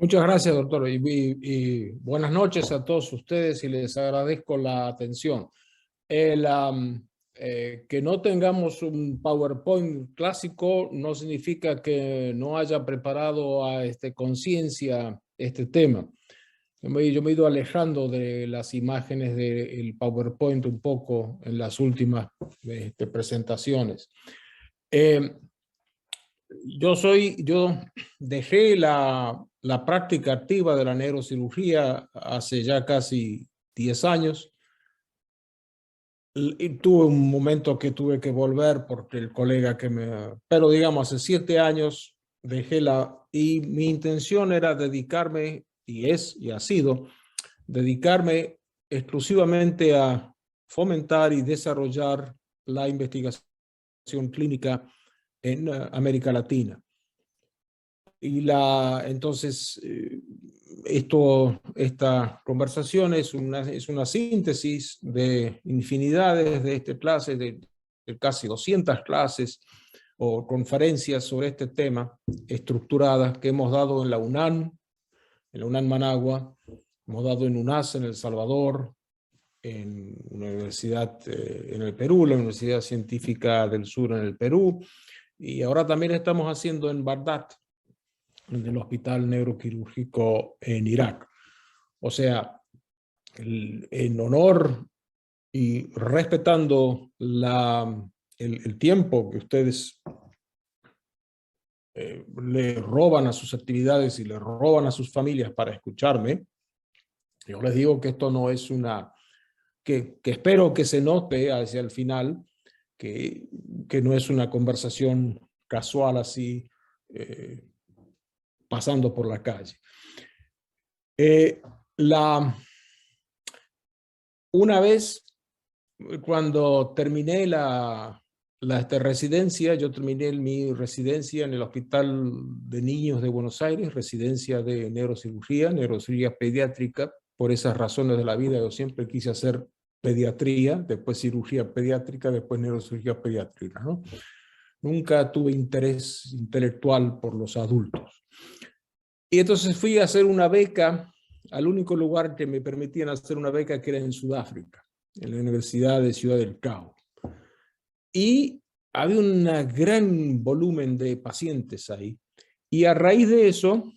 Muchas gracias, doctor, y buenas noches a todos ustedes y les agradezco la atención. Que no tengamos un PowerPoint clásico no significa que no haya preparado a conciencia este tema. Yo me he ido alejando de las imágenes del PowerPoint un poco en las últimas presentaciones. Eh, yo dejé la práctica activa de la neurocirugía hace ya casi 10 años. Y tuve un momento que tuve que volver porque el colega pero digamos, hace 7 años dejé y mi intención era dedicarme, y ha sido, dedicarme exclusivamente a fomentar y desarrollar la investigación clínica en América Latina. Entonces, esta conversación es una síntesis de infinidades de clases, de casi 200 clases o conferencias sobre este tema estructuradas que hemos dado en la UNAM Managua, hemos dado en UNAS en El Salvador, en una universidad en el Perú, la Universidad Científica del Sur en el Perú, y ahora también estamos haciendo en Bagdad, en el Hospital Neuroquirúrgico en Irak. O sea, en honor y respetando el tiempo que ustedes le roban a sus actividades y le roban a sus familias para escucharme, yo les digo que esto no es que espero que se note hacia el final, que no es una conversación casual así, pasando por la calle. Una vez, cuando terminé la residencia, yo terminé mi residencia en el Hospital de Niños de Buenos Aires, residencia de neurocirugía pediátrica. Por esas razones de la vida yo siempre quise hacer pediatría, después cirugía pediátrica, después neurocirugía pediátrica, ¿no? Nunca tuve interés intelectual por los adultos. Y entonces fui a hacer una beca al único lugar que me permitían hacer una beca, que era en Sudáfrica, en la Universidad de Ciudad del Cabo. Y había un gran volumen de pacientes ahí. Y a raíz de eso,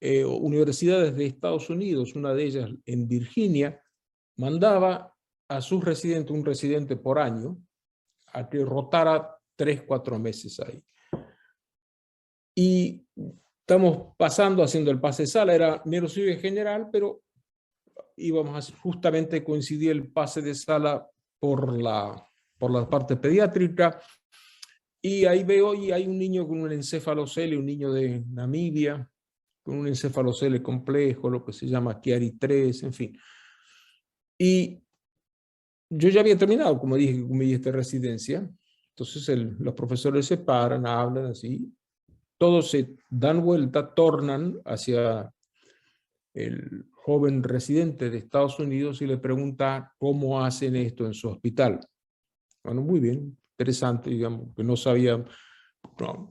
universidades de Estados Unidos, una de ellas en Virginia, mandaba a sus residentes, un residente por año, a que rotara 3-4 meses ahí. Y estamos haciendo el pase de sala, era neurocirugía general, pero íbamos a justamente coincidir el pase de sala por la parte pediátrica, y ahí veo, y hay un niño con un encéfalocele, un niño de Namibia, con un encéfalocele complejo, lo que se llama Chiari 3, en fin. Y yo ya había terminado, como dije, con mi residencia. Entonces los profesores se paran, hablan así, todos se dan vuelta, tornan hacia el joven residente de Estados Unidos y le pregunta cómo hacen esto en su hospital. Bueno, muy bien, interesante, digamos, que no sabía,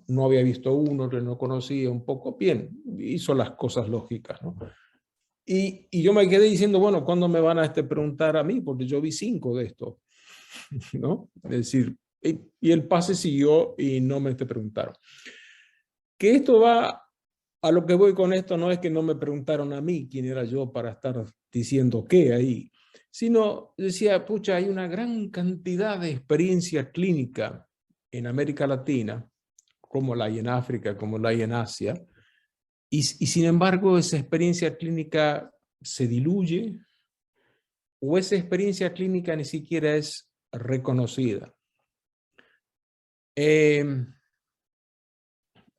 no había visto uno, que no conocía un poco. Bien, hizo las cosas lógicas, ¿no? Y yo me quedé diciendo, bueno, ¿cuándo me van a preguntar a mí? Porque yo vi 5 de estos, ¿no? Es decir, y el pase siguió y no me preguntaron. Que esto va a lo que voy con esto, no es que no me preguntaron a mí quién era yo para estar diciendo qué ahí, sino decía, pucha, hay una gran cantidad de experiencia clínica en América Latina, como la hay en África, como la hay en Asia, y sin embargo esa experiencia clínica se diluye, o esa experiencia clínica ni siquiera es reconocida.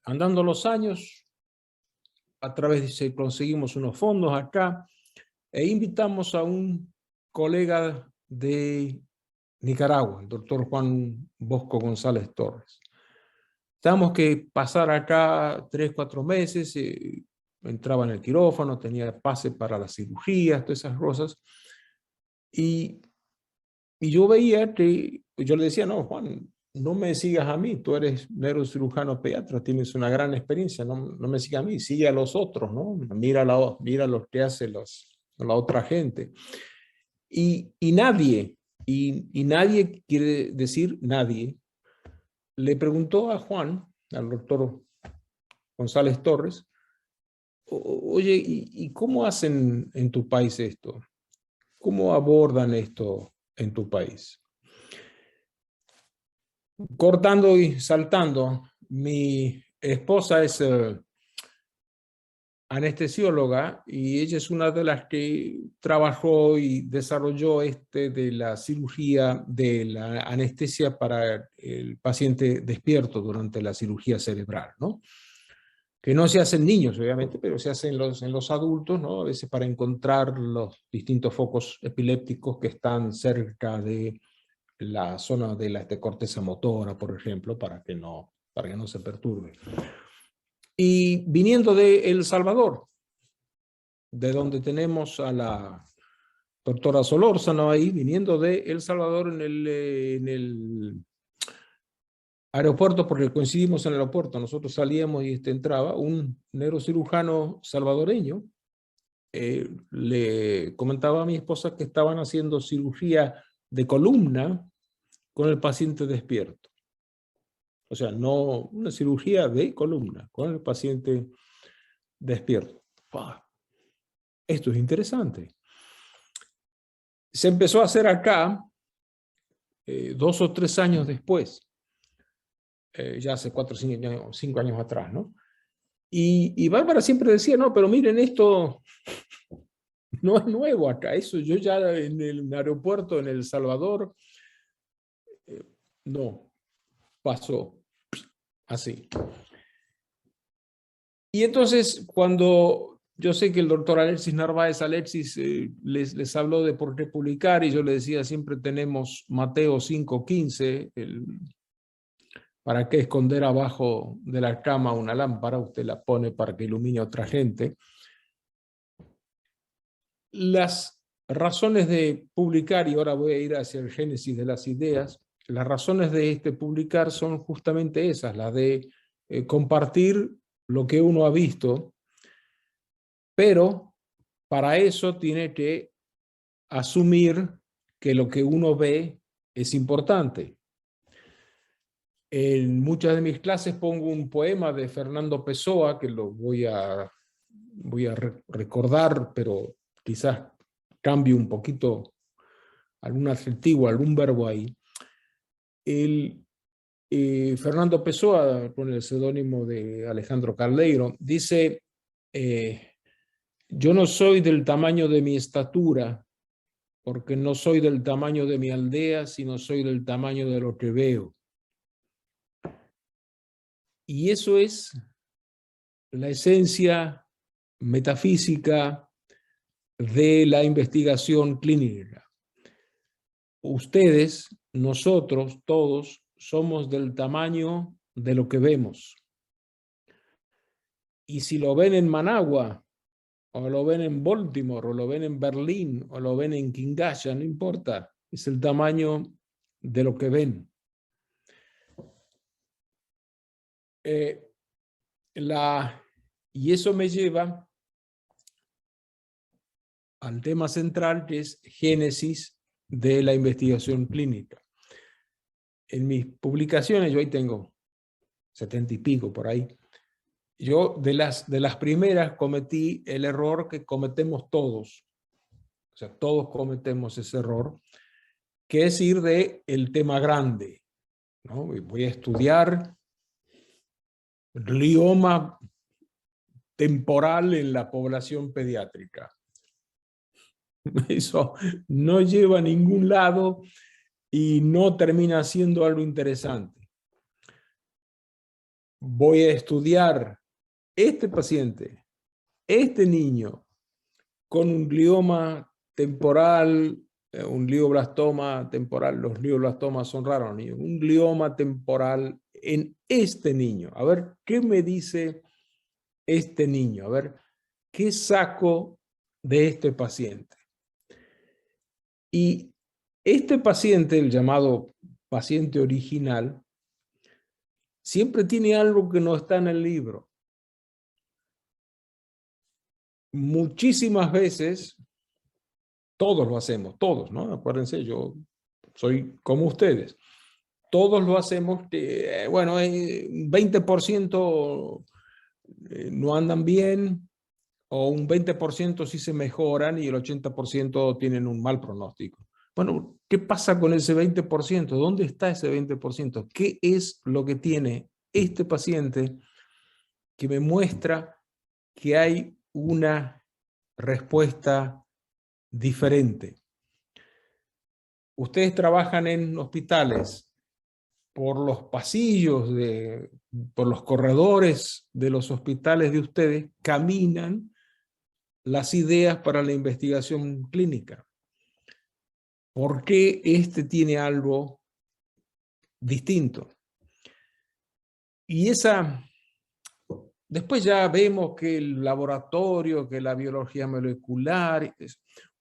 Andando los años, a través de conseguimos unos fondos acá, e invitamos a un colega de Nicaragua, el doctor Juan Bosco González Torres. Teníamos que pasar acá 3-4 meses, entraba en el quirófano, tenía pase para las cirugías, todas esas cosas. Y yo veía que, yo le decía, no, Juan, no me sigas a mí, tú eres neurocirujano pediatra, tienes una gran experiencia, no me sigas a mí, sigue a los otros, ¿no? Mira lo que hace la otra gente. Y nadie, y nadie quiere decir nadie, le preguntó a Juan, al doctor González Torres, oye, ¿y cómo hacen en tu país esto? ¿Cómo abordan esto en tu país? Cortando y saltando, mi esposa es anestesióloga y ella es una de las que trabajó y desarrolló de la cirugía de la anestesia para el paciente despierto durante la cirugía cerebral, ¿no? Que no se hacen niños, obviamente, pero se hacen en los adultos, ¿no? A veces para encontrar los distintos focos epilépticos que están cerca de la zona de la corteza motora, por ejemplo, para que no se perturbe. Y viniendo de El Salvador, de donde tenemos a la doctora Solórzano ahí, viniendo de El Salvador en el aeropuerto, porque coincidimos en el aeropuerto, nosotros salíamos y entraba un neurocirujano salvadoreño, le comentaba a mi esposa que estaban haciendo cirugía de columna con el paciente despierto. O sea, no una cirugía de columna con el paciente despierto. ¡Wow! Esto es interesante. Se empezó a hacer acá 2 o 3 años después, ya hace 4 o 5 años atrás, ¿no? Y Bárbara siempre decía, no, pero miren, esto no es nuevo acá. Eso yo ya en el aeropuerto en El Salvador, no, pasó así. Y entonces, cuando yo sé que el doctor Alexis Narváez, les habló de por qué publicar, y yo le decía, siempre tenemos Mateo 5:15, ¿para qué esconder abajo de la cama una lámpara? Usted la pone para que ilumine a otra gente. Las razones de publicar, y ahora voy a ir hacia el génesis de las ideas, las razones de publicar son justamente esas, las de compartir lo que uno ha visto, pero para eso tiene que asumir que lo que uno ve es importante. En muchas de mis clases pongo un poema de Fernando Pessoa, que lo voy a recordar, pero quizás cambie un poquito algún adjetivo, algún verbo ahí. Fernando Pessoa, con el seudónimo de Alejandro Caldeiro, dice, yo no soy del tamaño de mi estatura, porque no soy del tamaño de mi aldea, sino soy del tamaño de lo que veo. Y eso es la esencia metafísica de la investigación clínica. Ustedes, nosotros, todos, somos del tamaño de lo que vemos. Y si lo ven en Managua, o lo ven en Baltimore, o lo ven en Berlín, o lo ven en Kinshasa, no importa, es el tamaño de lo que ven. Y eso me lleva al tema central, que es génesis de la investigación clínica. En mis publicaciones, yo ahí tengo 70 y pico por ahí, yo de las primeras cometí el error que cometemos todos, o sea, todos cometemos ese error, que es ir del tema grande, ¿no? Voy a estudiar glioma temporal en la población pediátrica. Eso no lleva a ningún lado y no termina siendo algo interesante. Voy a estudiar este paciente, este niño, con un glioma temporal, un glioblastoma temporal, los glioblastomas son raros, un glioma temporal en este niño. A ver, ¿qué me dice este niño? A ver, ¿qué saco de este paciente? Y este paciente, el llamado paciente original, siempre tiene algo que no está en el libro. Muchísimas veces, todos lo hacemos, todos, ¿no? Acuérdense, yo soy como ustedes. Todos lo hacemos, bueno, 20% no andan bien, o un 20% sí se mejoran y el 80% tienen un mal pronóstico. Bueno, ¿qué pasa con ese 20%? ¿Dónde está ese 20%? ¿Qué es lo que tiene este paciente que me muestra que hay una respuesta diferente? Ustedes trabajan en hospitales, por los pasillos, por los corredores de los hospitales de ustedes, caminan las ideas para la investigación clínica. ¿Por qué este tiene algo distinto? Y después ya vemos que el laboratorio, que la biología molecular,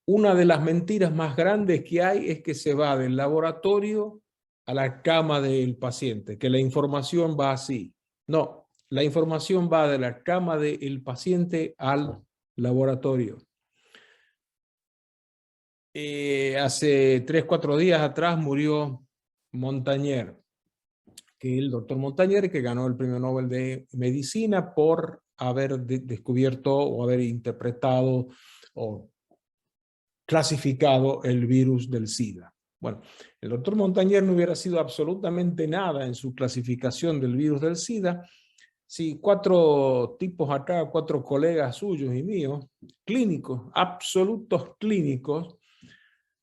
una de las mentiras más grandes que hay es que se va del laboratorio a la cama del paciente, que la información va así. No, la información va de la cama del paciente al laboratorio. Hace 3, 4 días atrás murió Montagnier, que el doctor Montagnier, que ganó el premio Nobel de Medicina por haber descubierto o haber interpretado o clasificado el virus del SIDA. Bueno, el doctor Montagnier no hubiera sido absolutamente nada en su clasificación del virus del SIDA si 4 tipos acá, 4 colegas suyos y míos, clínicos, absolutos clínicos,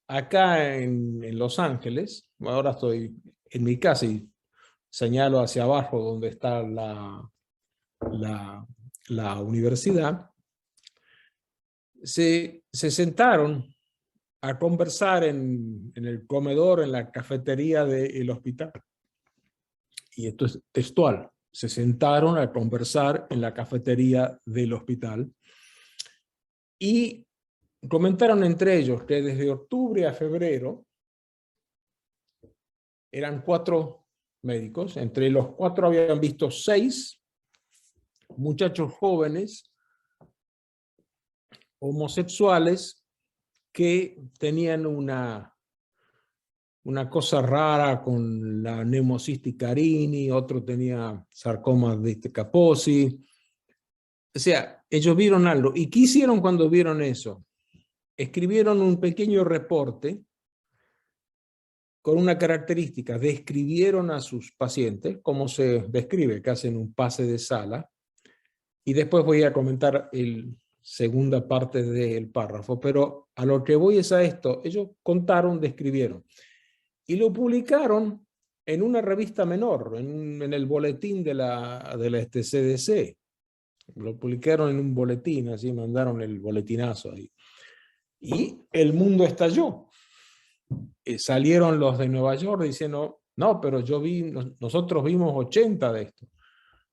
acá en Los Ángeles, ahora estoy en mi casa y señalo hacia abajo donde está la universidad, se sentaron a conversar en el comedor, en la cafetería del hospital. Y esto es textual. Se sentaron a conversar en la cafetería del hospital y comentaron entre ellos que desde octubre a febrero eran 4 médicos. Entre los 4 habían visto 6 muchachos jóvenes homosexuales que tenían una cosa rara con la neumocistis carini, otro tenía sarcoma de Kaposi. O sea, ellos vieron algo. ¿Y qué hicieron cuando vieron eso? Escribieron un pequeño reporte con una característica. Describieron a sus pacientes, cómo se describe, que hacen un pase de sala. Y después voy a comentar la segunda parte del párrafo. Pero a lo que voy es a esto. Ellos contaron, describieron. Y lo publicaron en una revista menor, en el boletín de la CDC. Lo publicaron en un boletín, así mandaron el boletinazo ahí. Y el mundo estalló. Salieron los de Nueva York diciendo, no, pero nosotros vimos 80 de esto.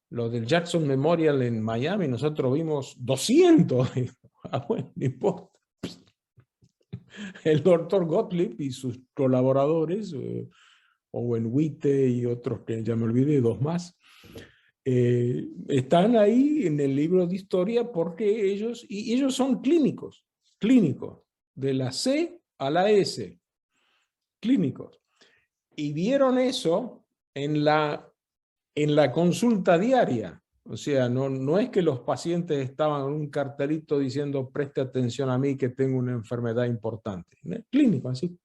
Los del Jackson Memorial en Miami, nosotros vimos 200. Ah, bueno, no importa. El doctor Gottlieb y sus colaboradores, Owen Witte y otros que ya me olvidé, 2 más, están ahí en el libro de historia porque ellos son clínicos, de la C a la S, clínicos. Y vieron eso en la consulta diaria. O sea, no es que los pacientes estaban en un cartelito diciendo preste atención a mí que tengo una enfermedad importante. Clínico, así.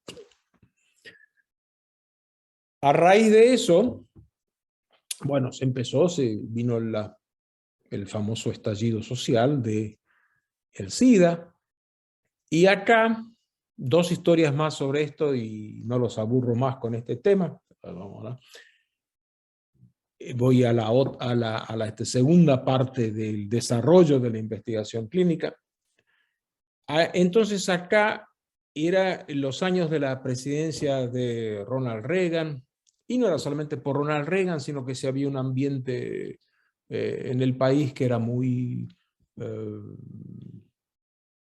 A raíz de eso, bueno, vino el famoso estallido social del SIDA. Y acá, 2 historias más sobre esto y no los aburro más con este tema. Voy a la segunda parte del desarrollo de la investigación clínica. Entonces acá era los años de la presidencia de Ronald Reagan, y no era solamente por Ronald Reagan, sino que se había un ambiente en el país que era muy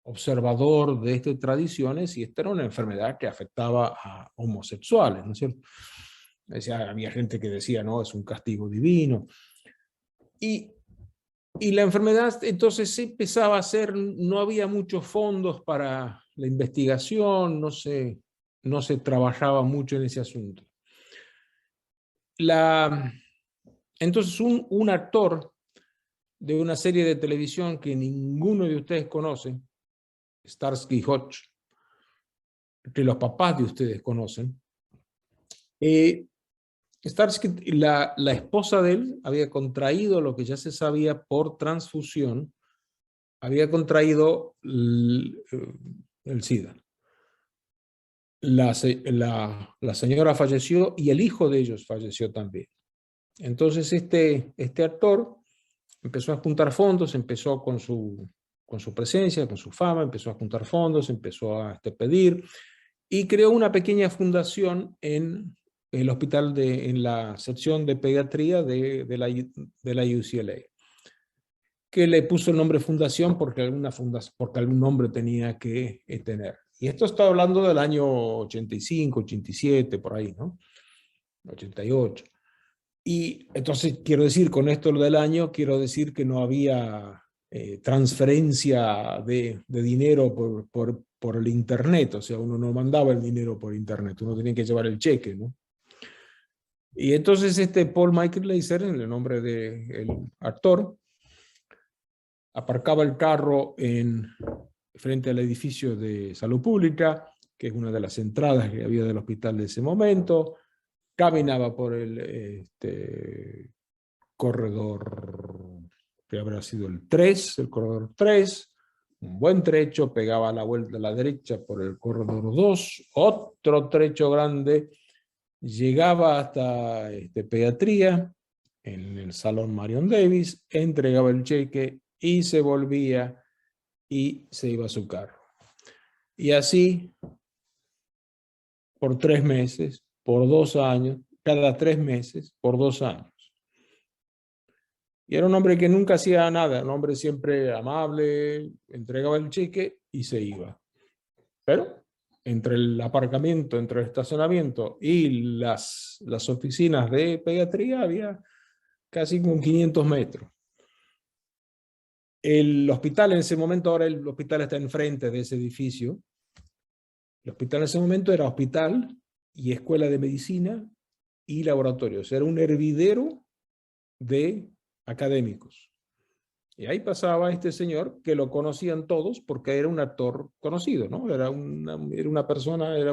observador de estas tradiciones, y esta era una enfermedad que afectaba a homosexuales, ¿no es cierto? Había gente que decía, no, es un castigo divino. Y la enfermedad entonces se empezaba a hacer, no había muchos fondos para la investigación, no se trabajaba mucho en ese asunto. Entonces un actor de una serie de televisión que ninguno de ustedes conoce, Starsky y Hutch, que los papás de ustedes conocen, Starsky, la esposa de él había contraído lo que ya se sabía por transfusión, había contraído el SIDA. La señora falleció y el hijo de ellos falleció también. Entonces este actor empezó a juntar fondos, empezó con su presencia, con su fama, empezó a juntar fondos, empezó a pedir y creó una pequeña fundación en el hospital, en la sección de pediatría de la UCLA, que le puso el nombre fundación porque algún nombre tenía que tener. Y esto está hablando del año 85, 87, por ahí, ¿no? 88. Y entonces quiero decir, con esto del año, quiero decir que no había transferencia de dinero por el internet, o sea, uno no mandaba el dinero por internet, uno tenía que llevar el cheque, ¿no? Y entonces Paul Michael Glaser, en el nombre del actor, aparcaba el carro frente al edificio de salud pública, que es una de las entradas que había del hospital de ese momento, caminaba por el corredor que habrá sido el corredor 3, un buen trecho, pegaba la vuelta a la derecha por el corredor 2, otro trecho grande, llegaba hasta pediatría, en el salón Marion Davis, entregaba el cheque y se volvía y se iba a su carro. Y así, por 3 meses, por 2 años, cada 3 meses, por 2 años. Y era un hombre que nunca hacía nada, un hombre siempre amable, entregaba el cheque y se iba. Pero entre el aparcamiento, entre el estacionamiento y las oficinas de pediatría había casi como 500 metros. El hospital en ese momento, ahora el hospital está enfrente de ese edificio. El hospital en ese momento era hospital y escuela de medicina y laboratorios. Era un hervidero de académicos. Y ahí pasaba este señor que lo conocían todos porque era un actor conocido, ¿no? Era una personalidad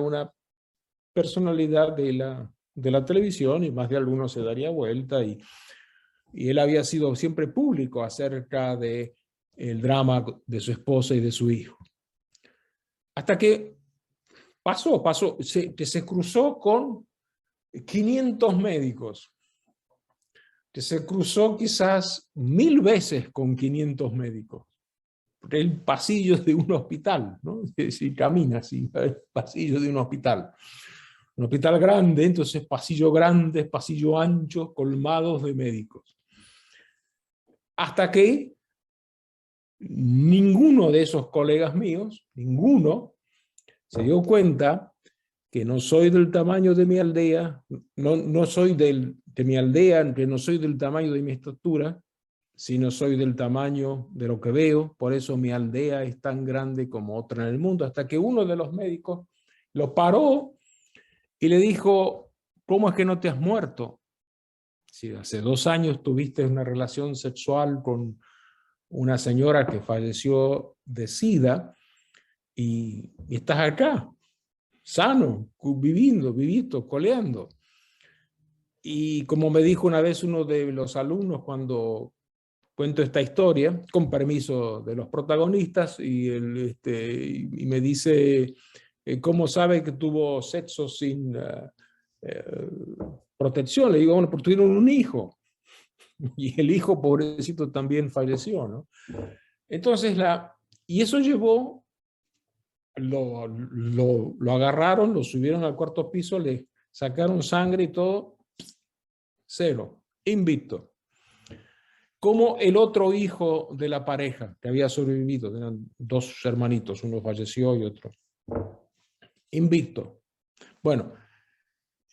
de la televisión y más de algunos se daría vuelta y él había sido siempre público acerca de el drama de su esposa y de su hijo. Hasta que se cruzó con 500 médicos, que se cruzó quizás 1000 veces con 500 médicos. El pasillo de un hospital, ¿no? Si camina así, el pasillo de un hospital grande, entonces pasillo grande, pasillo ancho, colmados de médicos. Hasta que ninguno de esos colegas míos, ninguno, se dio cuenta que no soy del tamaño de mi aldea, no soy de mi aldea, que no soy del tamaño de mi estatura, sino soy del tamaño de lo que veo, por eso mi aldea es tan grande como otra en el mundo, hasta que uno de los médicos lo paró y le dijo, ¿cómo es que no te has muerto? Si hace 2 años tuviste una relación sexual con una señora que falleció de SIDA y estás acá, sano, vivito, coleando. Y como me dijo una vez uno de los alumnos cuando cuento esta historia, con permiso de los protagonistas, y me dice, ¿cómo sabe que tuvo sexo sin protección? Le digo, bueno, porque tuvieron un hijo. Y el hijo, pobrecito, también falleció, ¿no? Entonces, y eso llevó, lo agarraron, lo subieron al 4º piso, le sacaron sangre y todo, 0, invicto. Como el otro hijo de la pareja que había sobrevivido, eran 2 hermanitos, uno falleció y otro invicto. Bueno,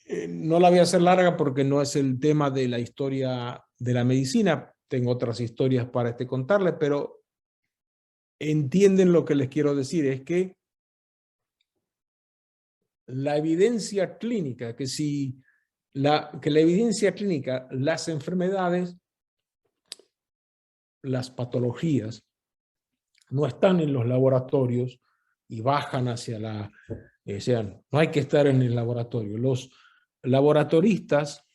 No la voy a hacer larga porque no es el tema de la historia de la medicina. Tengo otras historias para contarles, pero entienden lo que les quiero decir. Es que la evidencia clínica, que la evidencia clínica, las enfermedades, las patologías, no están en los laboratorios y bajan hacia no hay que estar en el laboratorio. Los laboratoristas,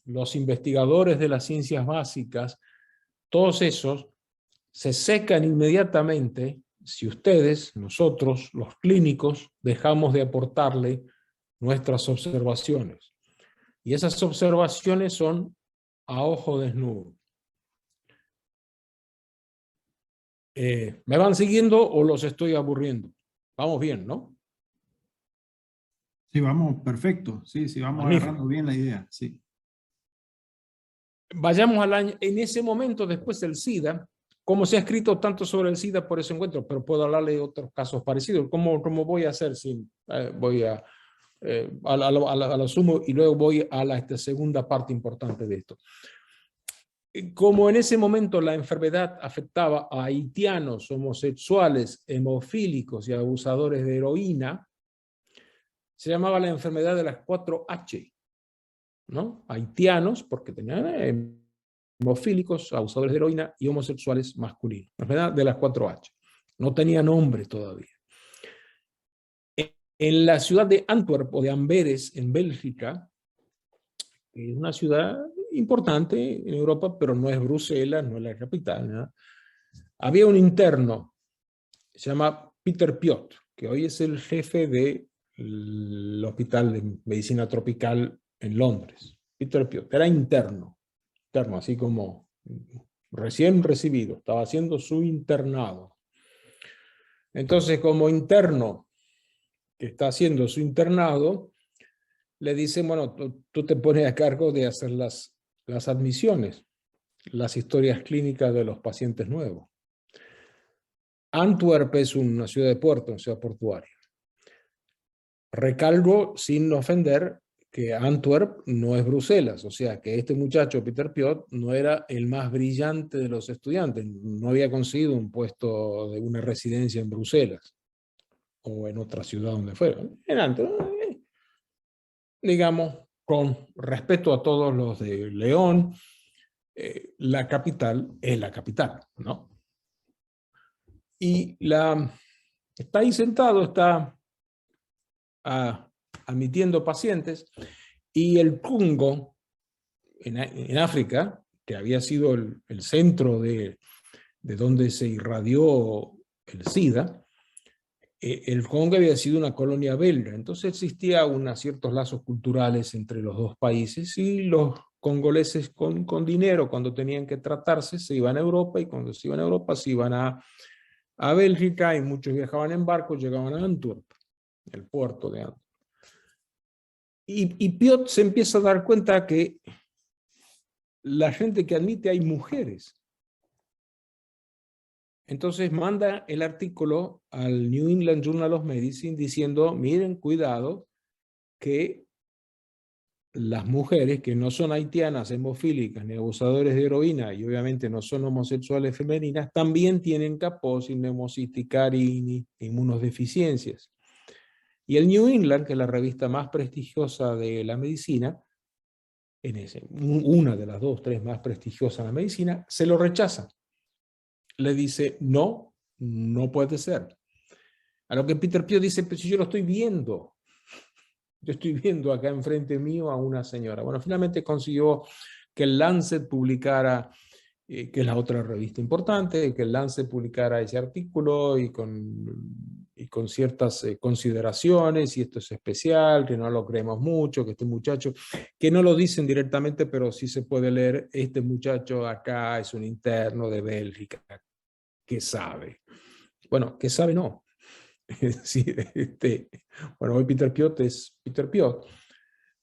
los investigadores de las ciencias básicas, todos esos se secan inmediatamente si ustedes, nosotros, los clínicos, dejamos de aportarle nuestras observaciones. Y esas observaciones son a ojo desnudo. ¿Me van siguiendo o los estoy aburriendo? Vamos bien, ¿no? Sí, vamos, perfecto. Sí, sí, vamos Magnífico. agarrando bien la idea, sí. Vayamos al año, en ese momento después del SIDA, como se ha escrito tanto sobre el SIDA por ese encuentro, pero puedo hablarle de otros casos parecidos. ¿Cómo voy a hacer? Voy a lo sumo y luego voy a esta segunda parte importante de esto. Como en ese momento la enfermedad afectaba a haitianos, homosexuales, hemofílicos y abusadores de heroína, se llamaba la enfermedad de las 4H, ¿no? Haitianos, porque tenían hemofílicos, abusadores de heroína y homosexuales masculinos. La enfermedad de las 4H. No tenía nombre todavía. En la ciudad de Antwerp o de Amberes, en Bélgica, que es una ciudad importante en Europa, pero no es Bruselas, no es la capital, ¿no? Había un interno, se llama Peter Piot, que hoy es el jefe del Hospital de Medicina Tropical en Londres. Peter Piot era interno, así como recién recibido, estaba haciendo su internado. Entonces, como interno que está haciendo su internado, le dicen, bueno, tú te pones a cargo de hacer las admisiones, las historias clínicas de los pacientes nuevos. Antwerp es una ciudad de puerto, una ciudad portuaria. Recalco, sin ofender, que Antwerp no es Bruselas, o sea que este muchacho, Peter Piot, no era el más brillante de los estudiantes, no había conseguido un puesto de una residencia en Bruselas o en otra ciudad donde fuera. En Antwerp, digamos, con respeto a todos los de León, la capital es la capital, ¿no? Y está ahí sentado, está admitiendo pacientes, y el Congo, en África, que había sido el centro de donde se irradió el SIDA, el Congo había sido una colonia belga, entonces existía ciertos lazos culturales entre los dos países, y los congoleses con dinero, cuando tenían que tratarse, se iban a Europa, y cuando se iban a Europa se iban a Bélgica, y muchos viajaban en barco, llegaban a Antwerp, el puerto de Antwerp. Y Piot se empieza a dar cuenta que la gente que admite hay mujeres. Entonces manda el artículo al New England Journal of Medicine diciendo, miren, cuidado, que las mujeres que no son haitianas, hemofílicas, ni abusadores de heroína, y obviamente no son homosexuales femeninas, también tienen Kaposi, Pneumocystis carini, inmunodeficiencias. Y el New England, que es la revista más prestigiosa de la medicina, una de las 2, 3 más prestigiosas de la medicina, se lo rechaza. Le dice, no, no puede ser. A lo que Peter Piot dice, pero si yo lo estoy viendo, yo estoy viendo acá enfrente mío a una señora. Bueno, finalmente consiguió que el Lancet publicara, que es la otra revista importante, que el Lancet publicara ese artículo y con ciertas consideraciones, y esto es especial, que no lo creemos mucho, que este muchacho, que no lo dicen directamente, pero sí se puede leer, este muchacho acá es un interno de Bélgica, ¿qué sabe? Bueno, ¿qué sabe? No. Sí, bueno, hoy Peter Piot es Peter Piot,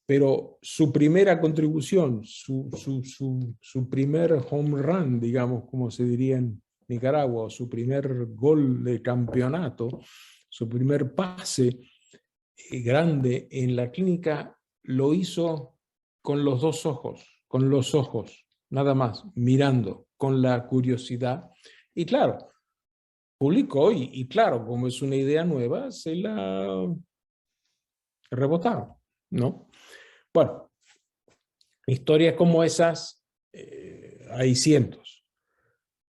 pero su primera contribución, su primer home run, digamos, como se diría en Nicaragua, su primer gol de campeonato, su primer pase grande en la clínica, lo hizo con los dos ojos, con los ojos, nada más, mirando, con la curiosidad. Y claro, publicó y claro, como es una idea nueva, se la rebotaron, ¿no? Bueno, historias como esas hay cientos,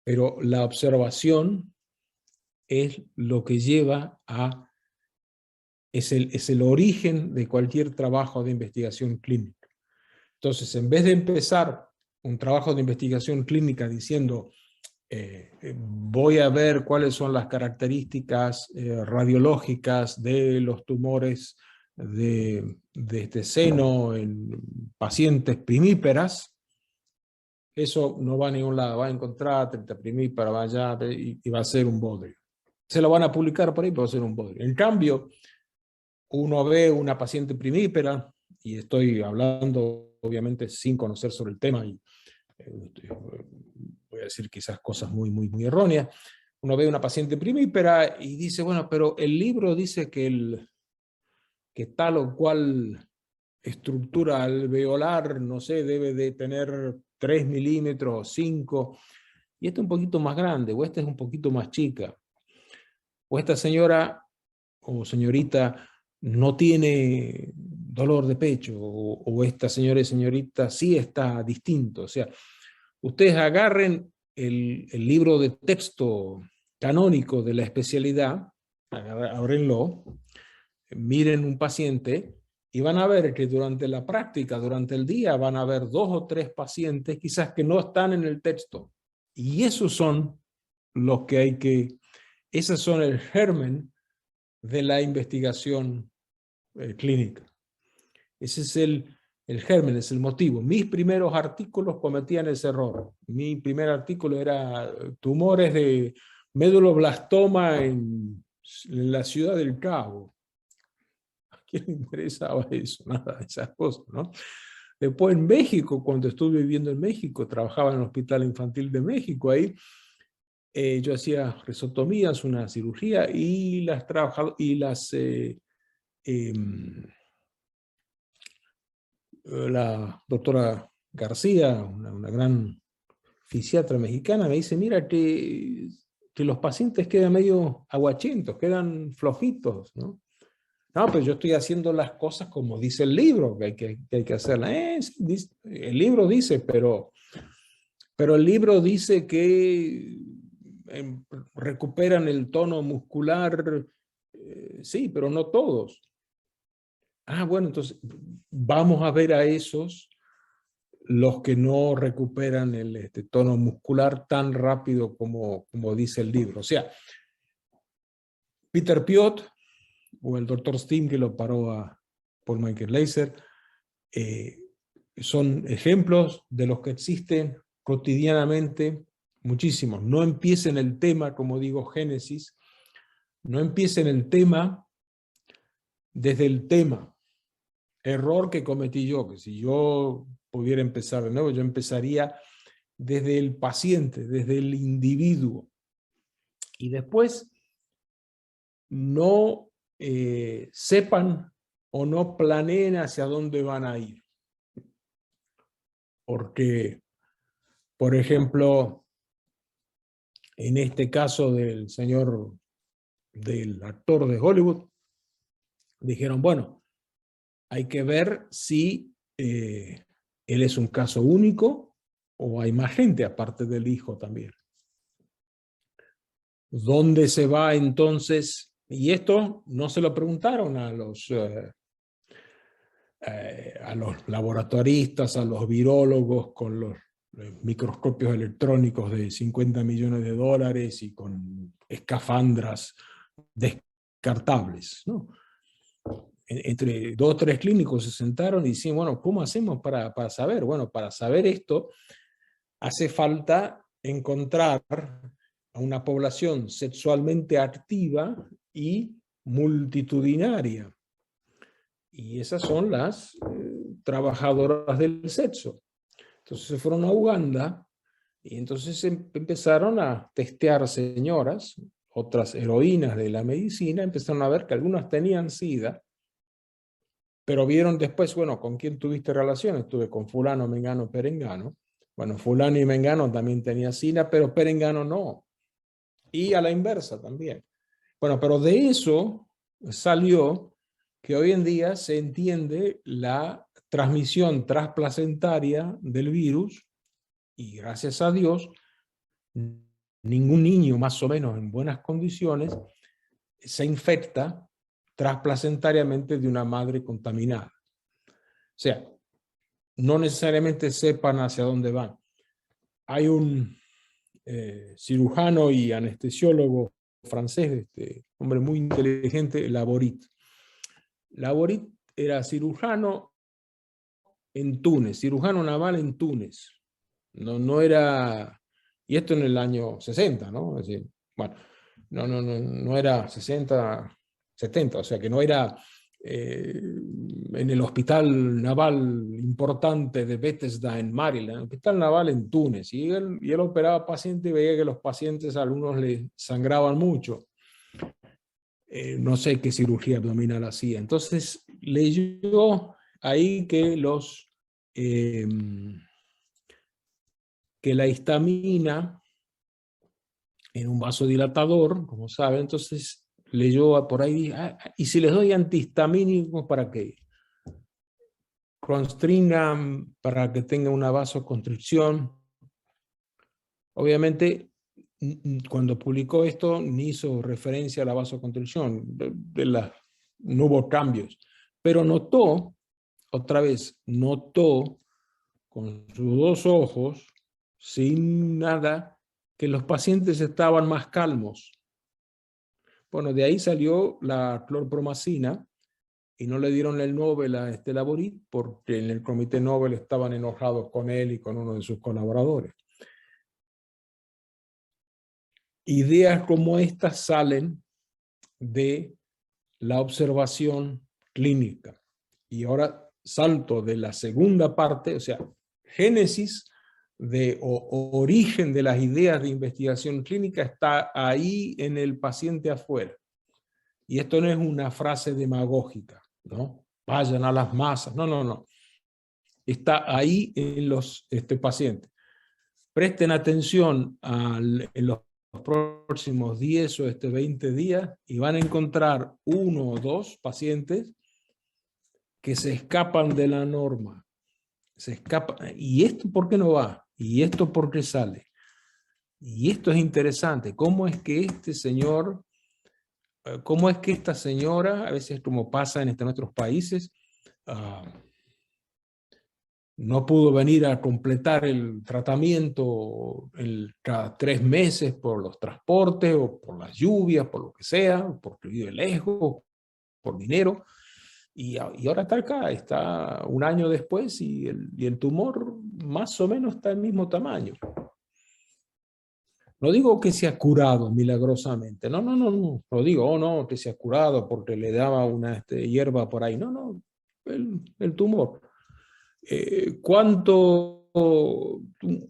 pero la observación es lo que lleva a, es el origen de cualquier trabajo de investigación clínica. Entonces, en vez de empezar un trabajo de investigación clínica diciendo, voy a ver cuáles son las características radiológicas de los tumores de este seno en pacientes primíperas, eso no va a ningún lado, va a encontrar 30 primíparas, va allá y va a ser un bodrio. Se lo van a publicar por ahí, pero va a ser un bodrio. En cambio, uno ve una paciente primípera, y estoy hablando obviamente sin conocer sobre el tema, y voy a decir quizás cosas muy erróneas. Uno ve una paciente primípera y dice, bueno, pero el libro dice que tal o cual estructura alveolar, no sé, debe de tener 3 milímetros o 5, y esta es un poquito más grande, o esta es un poquito más chica, o esta señora o señorita no tiene dolor de pecho, o esta señora y señorita sí está distinto. O sea, ustedes agarren el libro de texto canónico de la especialidad, ábrenlo, miren un paciente y van a ver que durante la práctica, durante el día, van a ver 2 o 3 pacientes quizás que no están en el texto. Y esos son los que hay que, esos son el germen de la investigación clínica. Ese es el germen, es el motivo. Mis primeros artículos cometían ese error. Mi primer artículo era tumores de méduloblastoma en la ciudad del Cabo. ¿A quién le interesaba eso? Nada de esas cosas, ¿no? Después en México, cuando estuve viviendo en México, trabajaba en el Hospital Infantil de México, ahí yo hacía risotomías, una cirugía, y la doctora García, una gran fisiatra mexicana, me dice, mira que los pacientes quedan medio aguachentos, quedan flojitos, ¿no? No, pero yo estoy haciendo las cosas como dice el libro, que hay que hacerlas. El libro dice, pero el libro dice que recuperan el tono muscular, sí, pero no todos. Ah, bueno, entonces vamos a ver a esos, los que no recuperan el tono muscular tan rápido como dice el libro. O sea, Peter Piot o el Dr. Steen, que lo paró a Paul Michael Laser, son ejemplos de los que existen cotidianamente muchísimos. No empiecen el tema, como digo, Génesis, no empiecen el tema desde el tema. Error que cometí yo, que si yo pudiera empezar de nuevo, yo empezaría desde el paciente, desde el individuo. Y después no sepan o no planeen hacia dónde van a ir. Porque, por ejemplo, en este caso del actor de Hollywood, dijeron, bueno, hay que ver si él es un caso único o hay más gente aparte del hijo también. ¿Dónde se va entonces? Y esto no se lo preguntaron a los laboratoristas, a los virólogos con los microscopios electrónicos de 50 millones de dólares y con escafandras descartables, ¿no? Entre 2 o 3 clínicos se sentaron y decían, bueno, ¿cómo hacemos para saber? Bueno, para saber esto hace falta encontrar a una población sexualmente activa y multitudinaria. Y esas son las trabajadoras del sexo. Entonces se fueron a Uganda y entonces empezaron a testear señoras, otras heroínas de la medicina, empezaron a ver que algunas tenían SIDA pero vieron después, bueno, ¿con quién tuviste relaciones? Estuve con fulano, mengano, perengano. Bueno, fulano y mengano también tenía SIDA, pero perengano no. Y a la inversa también. Bueno, pero de eso salió que hoy en día se entiende la transmisión transplacentaria del virus y gracias a Dios, ningún niño más o menos en buenas condiciones se infecta transplacentariamente de una madre contaminada. O sea, no necesariamente sepan hacia dónde van. Hay un cirujano y anestesiólogo francés, hombre muy inteligente, Laborit. Laborit era cirujano en Túnez, cirujano naval en Túnez. No era, y esto en el año 60, ¿no? Es decir, bueno, no era 60, 70, o sea que no era en el hospital naval importante de Bethesda en Maryland, el hospital naval en Túnez, y él operaba pacientes y veía que los pacientes, a algunos le sangraban mucho. No sé qué cirugía abdominal hacía. Entonces leyó ahí que que la histamina en un vasodilatador, como saben, entonces leyó por ahí, y si les doy antihistamínicos, ¿para qué? Constringan para que tenga una vasoconstricción. Obviamente, cuando publicó esto, ni hizo referencia a la vasoconstricción, no hubo cambios, pero notó, otra vez, notó con sus dos ojos, sin nada, que los pacientes estaban más calmos. Bueno, de ahí salió la clorpromacina, y no le dieron el Nobel a Laborit porque en el comité Nobel estaban enojados con él y con uno de sus colaboradores. Ideas como estas salen de la observación clínica. Y ahora salto de la segunda parte, o sea, génesis o origen de las ideas de investigación clínica está ahí en el paciente afuera. Y esto no es una frase demagógica, ¿no? Vayan a las masas, no. Está ahí en los pacientes. Presten atención en los próximos 10 o 20 días y van a encontrar 1 o 2 pacientes que se escapan de la norma. Se escapan. ¿Y esto por qué no va? ¿Y esto por qué sale? Y esto es interesante. ¿Cómo es que este señor, cómo es que esta señora, a veces como pasa en nuestros países, no pudo venir a completar el tratamiento cada 3 meses por los transportes o por las lluvias, por lo que sea, porque vive lejos, por dinero, y ahora está acá, está 1 año después y el tumor más o menos está del mismo tamaño. No digo que se ha curado milagrosamente, no digo, no, que se ha curado porque le daba una hierba por ahí, no, el tumor.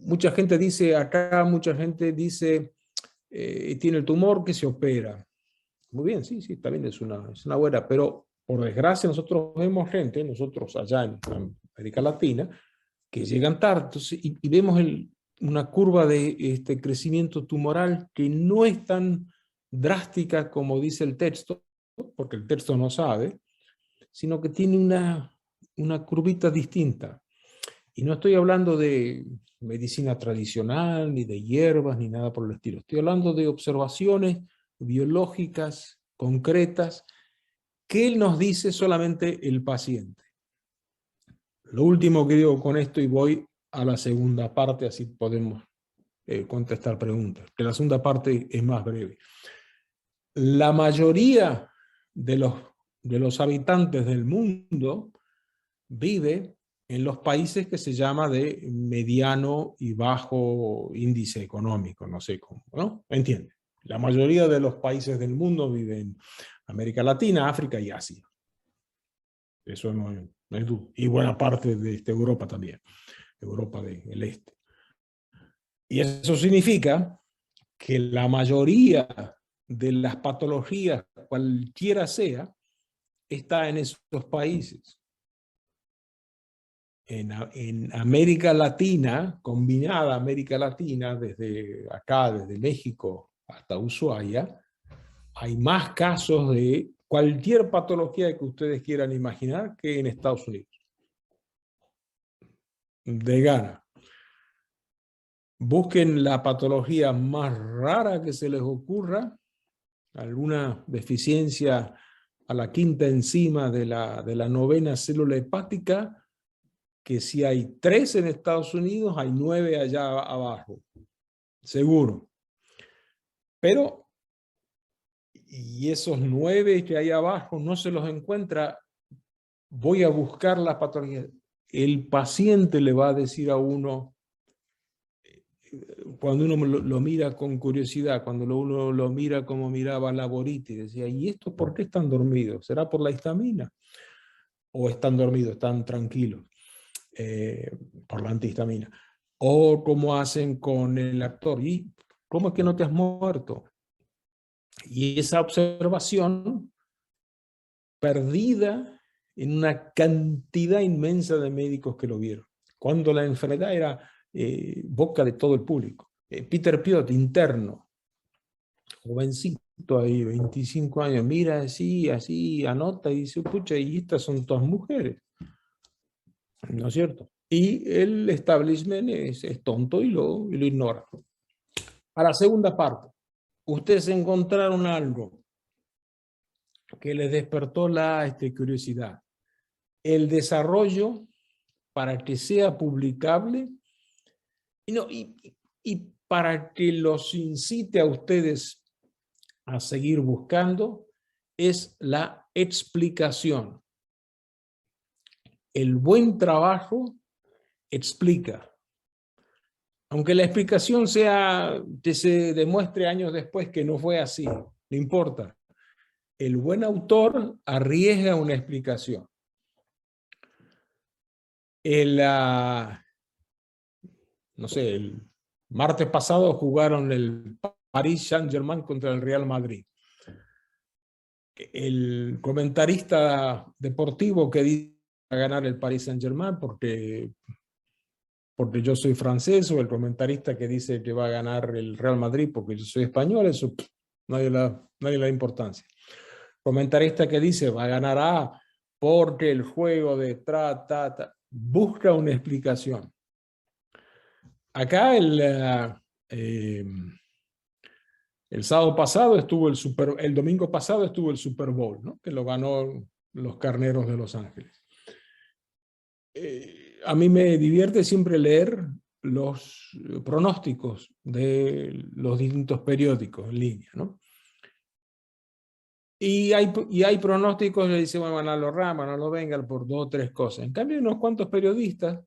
Mucha gente dice, acá mucha gente dice, tiene el tumor que se opera. Muy bien, sí, también es una buena, pero por desgracia nosotros vemos gente, nosotros allá en América Latina, que llegan tarde, entonces, y vemos una curva de crecimiento tumoral que no es tan drástica como dice el texto, porque el texto no sabe, sino que tiene una curvita distinta. Y no estoy hablando de medicina tradicional, ni de hierbas, ni nada por el estilo. Estoy hablando de observaciones biológicas, concretas, que él nos dice solamente el paciente. Lo último que digo con esto, y voy a la segunda parte, así podemos contestar preguntas, que la segunda parte es más breve. La mayoría de los habitantes del mundo vive en los países que se llama de mediano y bajo índice económico, no sé cómo, ¿no? ¿Entiende? La mayoría de los países del mundo viven en América Latina, África y Asia. Eso no hay duda. Y buena parte de Europa también, Europa del Este. Y eso significa que la mayoría de las patologías, cualquiera sea, está en esos países. en América Latina, combinada América Latina, desde acá, desde México hasta Ushuaia, hay más casos de cualquier patología que ustedes quieran imaginar que en Estados Unidos. De gana. Busquen la patología más rara que se les ocurra, alguna deficiencia a la quinta enzima de la novena célula hepática, que si hay 3 en Estados Unidos, hay 9 allá abajo, seguro. Pero, y esos 9 que hay abajo no se los encuentra, voy a buscar la patología. El paciente le va a decir a uno, cuando uno lo mira con curiosidad, cuando uno lo mira como miraba la boritis, decía, ¿y estos por qué están dormidos? ¿Será por la histamina? ¿O están dormidos, están tranquilos por la antihistamina? ¿O cómo hacen con el actor? ¿Y cómo es que no te has muerto? Y esa observación perdida en una cantidad inmensa de médicos que lo vieron, cuando la enfermedad era boca de todo el público. Peter Piot, interno, jovencito ahí, 25 años, mira así, así, anota y dice, pucha, y estas son todas mujeres, ¿no es cierto? Y el establishment es tonto y lo ignora. A la segunda parte, ustedes encontraron algo que les despertó la curiosidad. El desarrollo para que sea publicable y para que los incite a ustedes a seguir buscando es la explicación. El buen trabajo explica. Aunque la explicación sea que se demuestre años después que no fue así, no importa. El buen autor arriesga una explicación. No sé, el martes pasado jugaron el Paris Saint-Germain contra el Real Madrid. El comentarista deportivo que dice que va a ganar el Paris Saint-Germain porque yo soy francés, o el comentarista que dice que va a ganar el Real Madrid porque yo soy español, eso nadie le da importancia. Comentarista que dice va a ganar A porque el juego de busca una explicación. Acá el sábado pasado estuvo el domingo pasado estuvo el Super Bowl, ¿no? Que lo ganó los Carneros de Los Ángeles. A mí me divierte siempre leer los pronósticos de los distintos periódicos en línea, ¿no? Y hay pronósticos que dicen, van a ganar los Rams, van a los Bengals por 2 o 3 cosas. En cambio, hay unos cuantos periodistas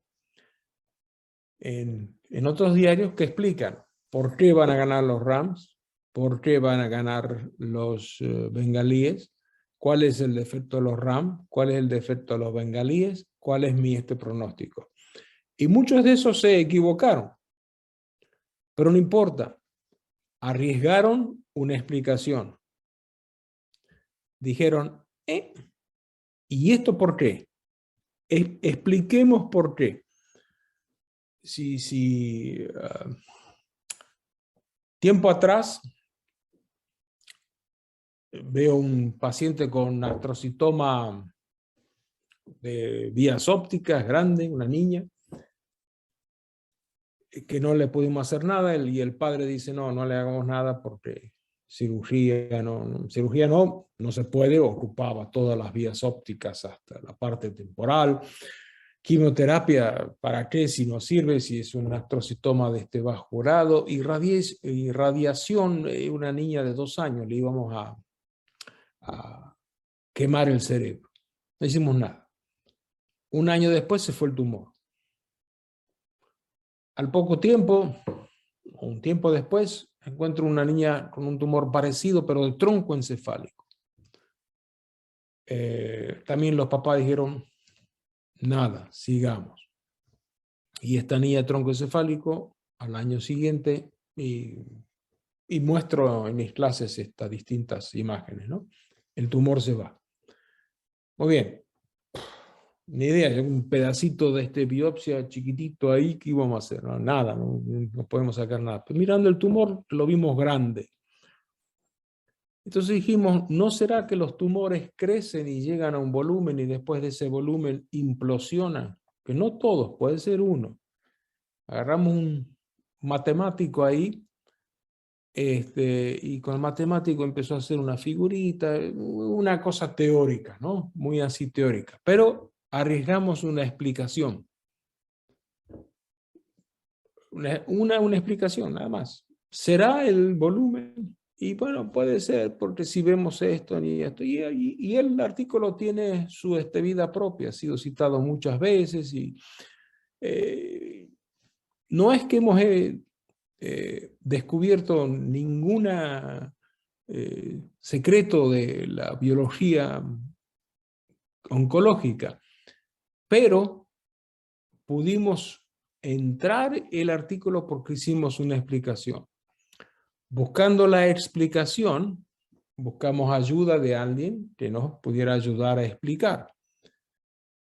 en otros diarios que explican por qué van a ganar los Rams, por qué van a ganar los bengalíes, cuál es el defecto de los Rams, cuál es el defecto de los bengalíes, cuál es mi pronóstico. Y muchos de esos se equivocaron, pero no importa, arriesgaron una explicación. Dijeron, ¿y esto por qué? Expliquemos por qué. Tiempo atrás veo un paciente con artrocitoma de vías ópticas grande, una niña, que no le pudimos hacer nada, y el padre dice, no le hagamos nada porque cirugía no se puede, ocupaba todas las vías ópticas hasta la parte temporal. Quimioterapia, ¿para qué? Si no sirve, si es un artrocitoma de bajo grado, y radiación, una niña de 2 años, le íbamos a quemar el cerebro. No hicimos nada. Un año después se fue el tumor. Al poco tiempo, un tiempo después, encuentro una niña con un tumor parecido, pero de tronco encefálico. También los papás dijeron, nada, sigamos. Y esta niña de tronco encefálico, al año siguiente, y muestro en mis clases estas distintas imágenes, ¿no? El tumor se va. Muy bien. Ni idea, un pedacito de biopsia chiquitito ahí, ¿qué íbamos a hacer? No, nada, no podemos sacar nada. Pero mirando el tumor, lo vimos grande. Entonces dijimos, ¿no será que los tumores crecen y llegan a un volumen y después de ese volumen implosionan? Que no todos, puede ser uno. Agarramos un matemático ahí, y con el matemático empezó a hacer una figurita, una cosa teórica, ¿no? Muy así teórica. Pero arriesgamos una explicación. Una explicación, nada más. ¿Será el volumen? Y bueno, puede ser, porque si vemos esto y esto, y el artículo tiene su vida propia, ha sido citado muchas veces, y no es que hemos descubierto ningún secreto de la biología oncológica, pero pudimos entrar el artículo porque hicimos una explicación. Buscando la explicación, buscamos ayuda de alguien que nos pudiera ayudar a explicar.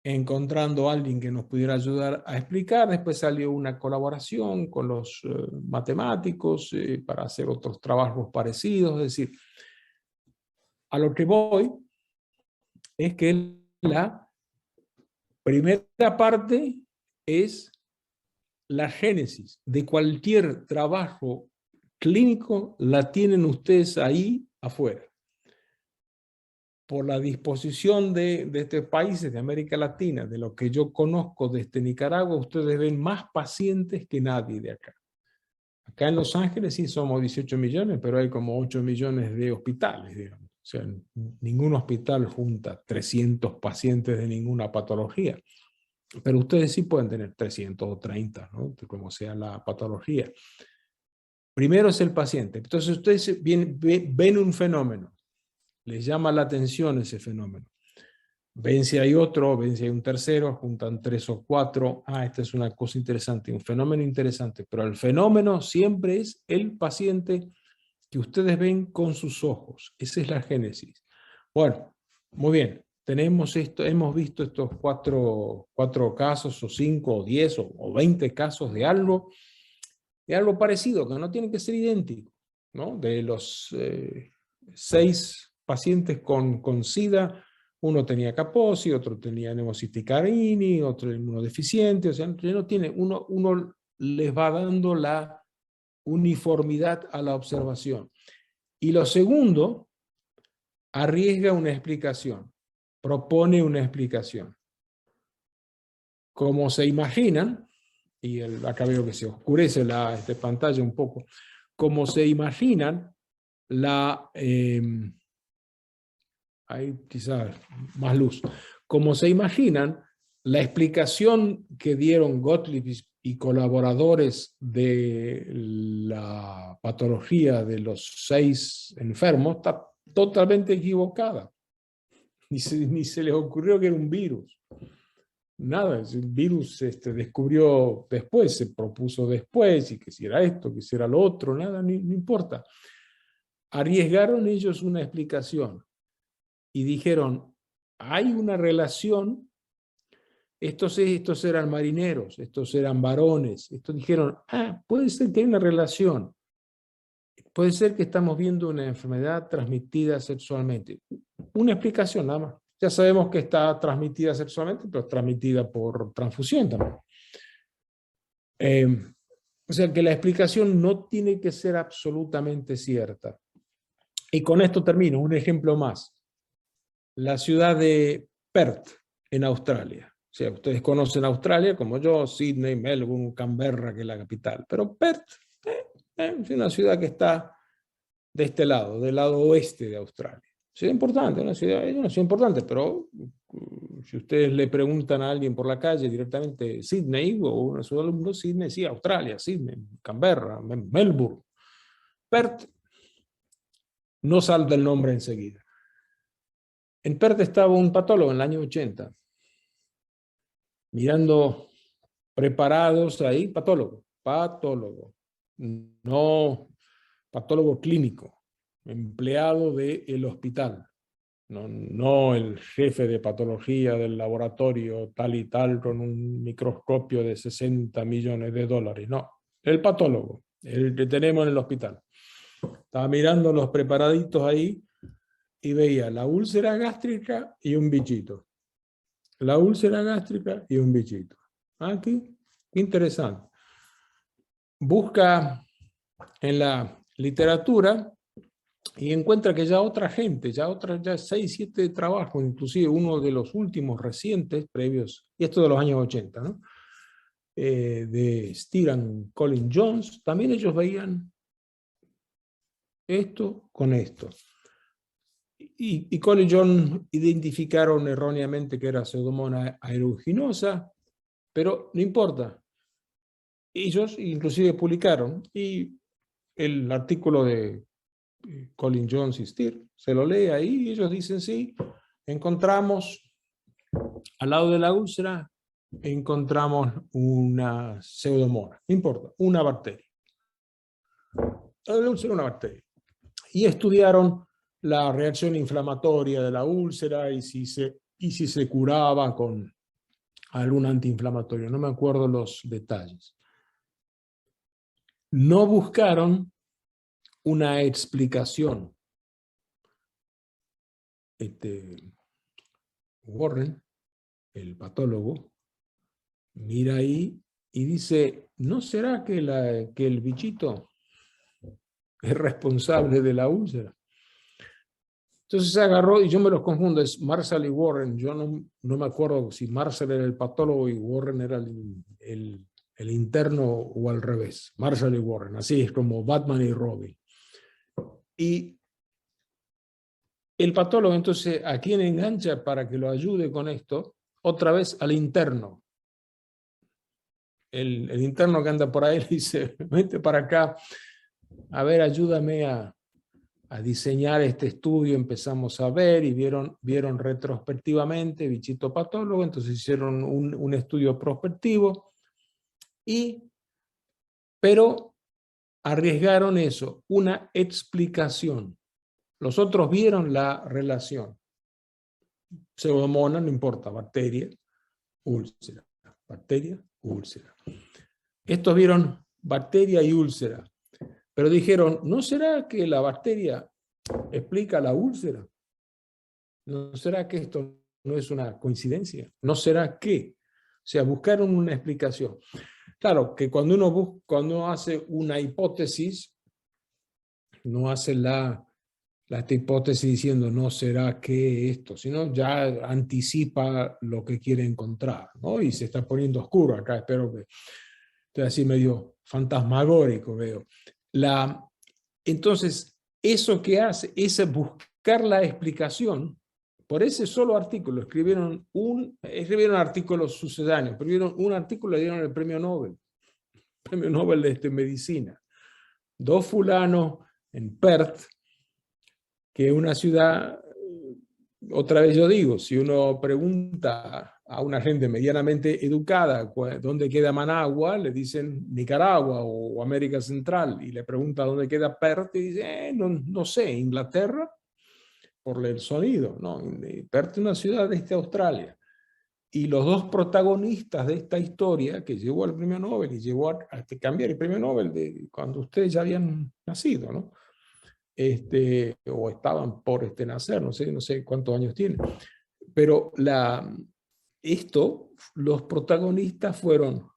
Encontrando a alguien que nos pudiera ayudar a explicar, después salió una colaboración con los matemáticos para hacer otros trabajos parecidos. Es decir, a lo que voy es que la primera parte es la génesis de cualquier trabajo clínico, la tienen ustedes ahí afuera. Por la disposición de estos países de América Latina, de lo que yo conozco desde Nicaragua, ustedes ven más pacientes que nadie de acá. Acá en Los Ángeles sí somos 18 millones, pero hay como 8 millones de hospitales, digamos. O sea, ningún hospital junta 300 pacientes de ninguna patología. Pero ustedes sí pueden tener 330, ¿no? Como sea la patología. Primero es el paciente. Entonces ustedes ven un fenómeno. Les llama la atención ese fenómeno. Ven si hay otro, ven si hay un tercero, juntan 3 o 4. Esta es una cosa interesante, un fenómeno interesante. Pero el fenómeno siempre es el paciente que ustedes ven con sus ojos. Esa es la génesis. Bueno, muy bien. Tenemos esto, hemos visto estos cuatro casos, o 5, o 10, o 20 casos de algo parecido, que no tiene que ser idéntico, ¿no? De los 6 pacientes con SIDA, uno tenía Kaposi, otro tenía Nemociticarini, otro inmunodeficiente, o sea, no tiene, uno les va dando la uniformidad a la observación. Y lo segundo, arriesga una explicación, propone una explicación. Como se imaginan, y acá veo que se oscurece esta pantalla un poco, como se imaginan, hay quizás más luz, como se imaginan, la explicación que dieron Gottlieb y colaboradores de la patología de los 6 enfermos está totalmente equivocada. Ni se les ocurrió que era un virus. Nada, el virus descubrió después, se propuso después, y que si era esto, que si era lo otro, nada, no importa. Arriesgaron ellos una explicación y dijeron, hay una relación, estos eran marineros, estos eran varones, estos dijeron, puede ser que hay una relación, puede ser que estamos viendo una enfermedad transmitida sexualmente. Una explicación nada más. Ya sabemos que está transmitida sexualmente, pero transmitida por transfusión también. O sea que la explicación no tiene que ser absolutamente cierta. Y con esto termino, un ejemplo más. La ciudad de Perth, en Australia. O sea, ustedes conocen Australia como yo, Sydney, Melbourne, Canberra, que es la capital. Pero Perth es una ciudad que está de este lado, del lado oeste de Australia. Ciudad importante, es una ciudad importante, pero si ustedes le preguntan a alguien por la calle directamente Sydney o una ciudad del mundo, Sydney, sí, Australia, Sydney, Canberra, Melbourne. Perth no salta el nombre enseguida. En Perth estaba un patólogo en el año 80, mirando preparados ahí, patólogo, no patólogo clínico, empleado del hospital. no el jefe de patología del laboratorio tal y tal con un microscopio de 60 millones de dólares, no, el patólogo, el que tenemos en el hospital. Estaba mirando los preparaditos ahí y veía la úlcera gástrica y un bichito. La úlcera gástrica y un bichito. Aquí, qué interesante. Busca en la literatura y encuentra que ya otra gente, ya 6, 7 trabajos, inclusive uno de los últimos recientes, previos, y esto de los años 80, ¿no? De Steer Colin Jones, también ellos veían esto con esto. Y Colin Jones identificaron erróneamente que era Pseudomonas aeruginosa, pero no importa. Ellos inclusive publicaron, y el artículo de Colin Jones y Steer, se lo lee ahí, y ellos dicen, sí, encontramos al lado de la úlcera, encontramos una pseudomonas, no importa, una bacteria. La úlcera una bacteria. Y estudiaron la reacción inflamatoria de la úlcera y si se curaba con algún antiinflamatorio. No me acuerdo los detalles. No buscaron una explicación. Warren, el patólogo, mira ahí y dice, ¿no será que el bichito es responsable de la úlcera? Entonces se agarró, y yo me los confundo, es Marshall y Warren. Yo no me acuerdo si Marshall era el patólogo y Warren era el interno o al revés. Marshall y Warren, así es como Batman y Robin. Y el patólogo entonces, ¿a quién engancha para que lo ayude con esto? Otra vez al interno. El interno que anda por ahí le dice, vente para acá, a ver, ayúdame a diseñar este estudio. Empezamos a ver y vieron retrospectivamente bichito patólogo, entonces hicieron un estudio prospectivo, pero arriesgaron eso, una explicación. Los otros vieron la relación. Pseudomonas, no importa, bacteria, úlcera, bacteria, úlcera. Estos vieron bacteria y úlcera, pero dijeron, ¿no será que la bacteria explica la úlcera? ¿No será que esto no es una coincidencia? ¿No será que? O sea, buscaron una explicación. Claro, que cuando uno hace una hipótesis, no hace esta hipótesis diciendo no será que esto, sino ya anticipa lo que quiere encontrar, ¿no? Y se está poniendo oscuro acá, espero que estoy así medio fantasmagórico, veo. Entonces, eso que hace es buscar la explicación. Por ese solo artículo escribieron artículos sucedáneos, escribieron un artículo y le dieron el premio Nobel de medicina. 2 fulanos en Perth, que es una ciudad, otra vez yo digo, si uno pregunta a una gente medianamente educada dónde queda Managua, le dicen Nicaragua o América Central, y le pregunta dónde queda Perth y dice, no sé, Inglaterra, por el sonido, ¿no? Perth es una ciudad de Australia. Y los 2 protagonistas de esta historia, que llevó al premio Nobel y llevó a cambiar el premio Nobel de cuando ustedes ya habían nacido, ¿no? O estaban por nacer, no sé cuántos años tienen. Pero los protagonistas fueron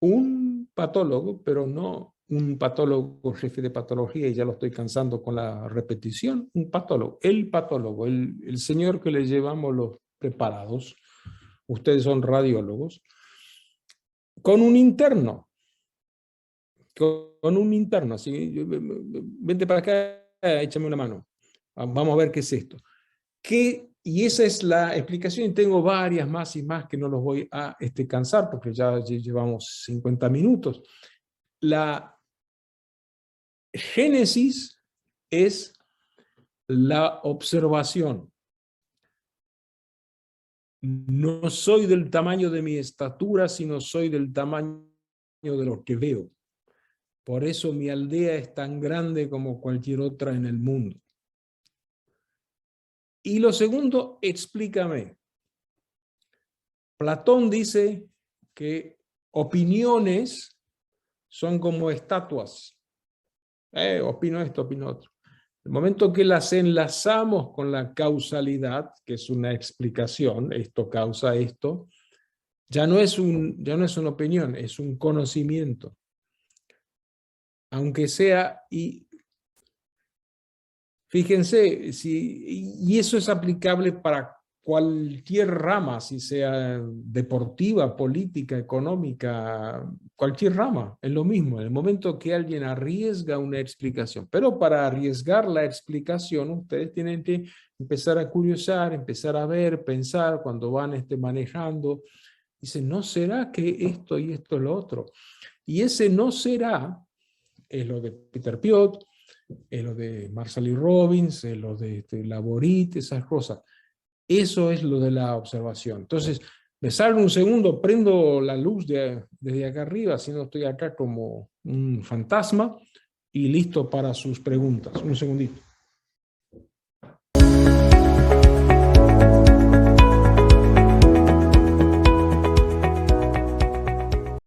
un patólogo, pero no un patólogo jefe de patología, y ya lo estoy cansando con la repetición, un patólogo, el señor que le llevamos los preparados, ustedes son radiólogos, con un interno, así, vente para acá, échame una mano, vamos a ver qué es esto. Y esa es la explicación, y tengo varias más y más que no los voy a cansar, porque ya llevamos 50 minutos. La génesis es la observación. No soy del tamaño de mi estatura, sino soy del tamaño de lo que veo. Por eso mi aldea es tan grande como cualquier otra en el mundo. Y lo segundo, explícame. Platón dice que opiniones son como estatuas. Opino esto, opino otro. El momento que las enlazamos con la causalidad, que es una explicación, esto causa esto, ya no es una opinión, es un conocimiento. Aunque sea, y fíjense, y eso es aplicable para cualquier rama, si sea deportiva, política, económica, cualquier rama, es lo mismo. En el momento que alguien arriesga una explicación, pero para arriesgar la explicación, ustedes tienen que empezar a curiosar, empezar a ver, pensar cuando van manejando. Dicen, ¿no será que esto y esto es lo otro? Y ese no será es lo de Peter Piot, es lo de Marshall y Robbins, es lo de Laborit, esas cosas. Eso es lo de la observación. Entonces, me salgo un segundo, prendo la luz desde acá arriba, haciendo estoy acá como un fantasma, y listo para sus preguntas. Un segundito.